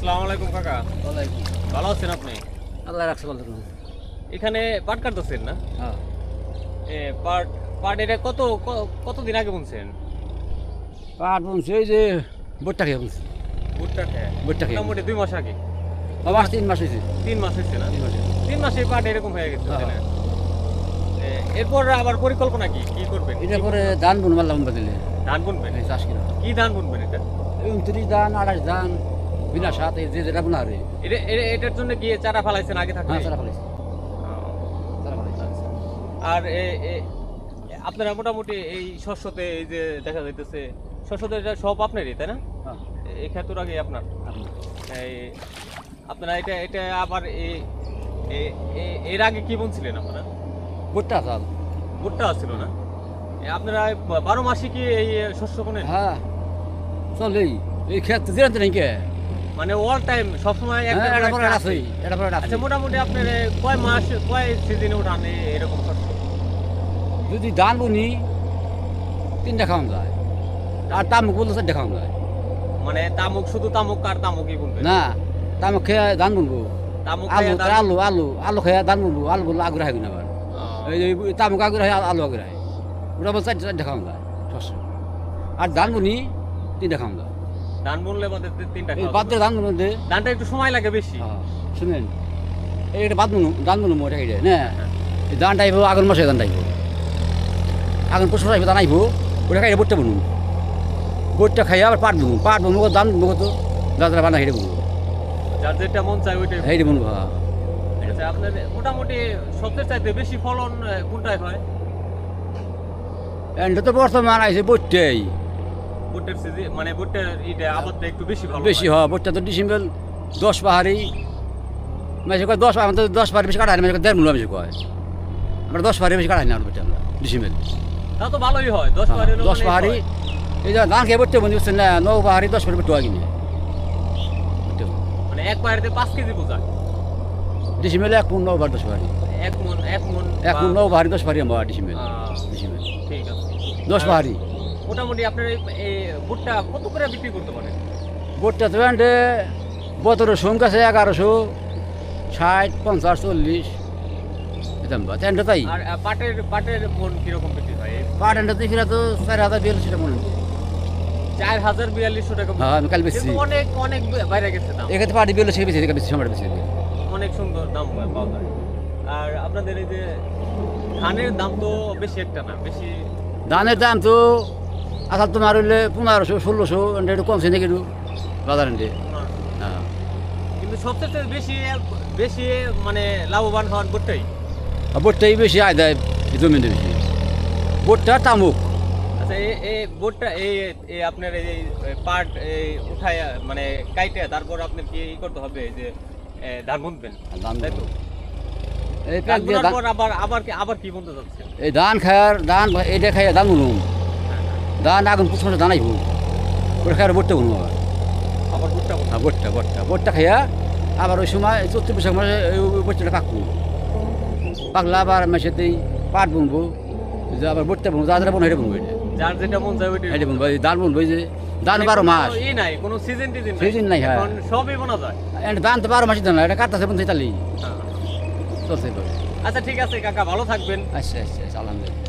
আসসালামু আলাইকুম কাকা। ওয়ালাইকুম ভালো আছেন আপনি? আল্লাহ রাখছে ভালো থাকুন। এখানে পাট কাটতেছেন না? হ্যাঁ পাট পাট এটা কতদিন আগে বুনছেন? পাট বুনছি ওই যে ভুট্টা খেয়ে বুনছি। ভুট্টা খেয়ে ভুট্টা খেয়ে মোটামুটি 2 মাস আগে। আবার 3 মাস হয়েছে। 3 মাস হয়েছে না? 3 মাস 3 মাসে পাট এরকম হয়ে গেছে হ্যাঁ। তাই না? এরপর আবার পরিকল্পনা কি করবেন? এটার পরে ধান বুন মারলাম বাদিলে ধান বুনবেন? এই চাষ কিনা কি ধান বুনবেন এটা? 29 ধান 28 ধান বিনা সাথে যে যেটা বুনা রে। এটার জন্য কি চারা ফালাইছেন আগে থাকতে? হ্যাঁ সারা ফেলেছি ও, সারা ফেলেছি। আর আপনারা মোটামুটি এই শস্যতে এই যে দেখা যাইতেছে শস্যতে এটা সব আপনারই তাই না? হ্যাঁ এই ক্ষেত্র আগে আপনার আপনি এই আপনারা এটা আবার এর আগে কি বুনছিলেন আপনারা? ভুট্টা চাল। ভুট্টা ছিল না? আপনারা 12 মাসই কি এই শস্য বোনেন? হ্যাঁ চলেই এই ক্ষেত জিরাতে নাই কে মানে অল টাইম সবসময় একটা হ্যাঁ এটা করে পরে একটা আছে আছেই। এটা পরে আছে। আচ্ছা মোটামুটি আপনার কয় মাস কয় সিজনে উঠান এরকম শস্য? যদি ধান বুনি 3টা খাওয়া যায় আর তামুক বলতে 4টা খাওয়া যায়। মানে তামুক শুধু তামুক আর তামুকই বুনবেন? না তামুক খেয়ে ধান বুনবো। তামুক আলু খেয়ে ধান- আলু আলু আলু খেয়ে ধান বুনবো। আলু বললে আগুরা হয় না আবার ও, এই যে তামুক আগুরা হয় আলু আগুরা হয় ওটা বলতে 4টা খাওয়া যায় শস্য। আর ধান বুনি 3টা খাওয়া যায়। ধান বুনলে আমাদের 3টা এই খাওয়া বাদ যাবে। দিয়ে ধান বুনতে ধানটা একটু সময় লাগে বেশি। শুনেন এইটা বাদ বুনু ধান বুনু ওটা খাই না এই ধান টাইব আগুন মাসে ধান টাইব আগুন পশু টাইব ধান আইব ওটা খাই বোটটা বুনু বোটটা খাই আবার পাট বুনু ধান বুনবো তো দাদা বানা হেঁটে বুনবো যার যেটা মন চায় ওইটাই বুনবেন। হেঁটে বুনবো। হ্যাঁ আচ্ছা আপনার মোটামুটি সবচেয়ে চাইতে বেশি ফলন কোনটায় হয়? এটা তো বর্তমান আইছে বোটটাই ভুট্টার সিজন মানে ভুট্টার এটা আবাদটা একটু বেশি ভালো বেশি হয় বোটটা তো ডিসেম্বর 10 পাহাড়ি মেসে কয় 10 আমাদের 10 পাহাড়ি বেশি কাটাই না মেসে 1.5 মূল্য বেশি কয় আমরা 10 পাহাড়ি বেশি কাটাই না আমরা আমরা ডিসেম্বর তা তো ভালোই হয় 10 পাহাড়ি 10 পাহাড়ি এই যে ধান খেয়ে বোটটা বন্ধু বুঝছেন না 9 পাহাড়ি 10 পাহাড়ি বোটটা কিনে মানে এক পাহাড়িতে 5 কেজি বোঝায়। ডিসেম্বর 1 মন 9 10 পাহাড়ি এক মন 1 মন 9 পাহাড়ি 10 পাহাড়ি আমরা ডিসেম্বর ডিসেম্বর ঠিক আছে। 10 পাহাড়ি মোটামুটি আপনার এই ভুট্টা কত করে বিক্রি করতে পারেন? বোটটা তো এন্ডে বতরের সংখ্যা আছে 1100 60 50 40 এরকম বা তেন্ডে তাই আর পাটের মন কিরকম বিক্রি হয়? পাট এন্ডে তো ফিরা তো 4000 টাকা মনে 4042 টাকা। হ্যাঁ আমি কাল বেশি কিন্তু অনেক অনেক বাইরে গেছে দাম। এক্ষেত্রে পাটি বেলে বেশি এদিকে বেশি সময় বেশি অনেক সুন্দর দাম পাওয়া যায়। আর আপনাদের এই যে ধানের দাম তো বেশি একটা না, বেশি ধানের দাম তো আসল তোমার হইলে 1500 1600 এন্ডে একটু কমছে নাকি একটু বাজার এন্ডে না। হ্যাঁ কিন্তু সবচেয়ে বেশি বেশি মানে লাভবান হওয়ার ভুট্টাই। আর বোটটাই বেশি আয় দেয় জমিনে বেশি বোটটা তামুক আচ্ছা এই ভুট্টা এই আপনার এই পাট এই উঠায় মানে কাইটে তারপর আপনার কি করতে হবে যে ধান বুনবেন ধান তাই তো? এই ধান প্যাক দিয়ে বোনার ধান- পর আবার কি বুনতে যাচ্ছেন? এই ধান খায়ার ধান এটা খাইয়া ধান বুনুম ধান আগুন পুষ মাসে ধান আইব ওটা খাইয়ার বোটটা বুনুম আবার ভুট্টা বুনবেন। হ্যাঁ বোটটা খাইয়া আবার ওই সময় 34 বৈশাখ মাসে ওই বোটটা পাকবো পাকলে আবার মাসেতেই পাট বুনবো এই যে আবার বোটটা বুনবো যারা বুনবো এটা বুনবো এটা যার যেটা মন চায় ওইটাই এটা বুনবো এই ধান বুনবো এই যে ধান 12 মাস ই নাই কোনো সিজন টিজন Season নাই, হ্যাঁ। এখন সবই বোনা যায়। এটা ধান তো 12 মাসই ধান না এটা কাটতেছে বুনতে তালি হ্যাঁ। চলছে এবার। আচ্ছা ঠিক আছে কাকা, ভালো থাকবেন। আচ্ছা আলহামদুলিল্লাহ।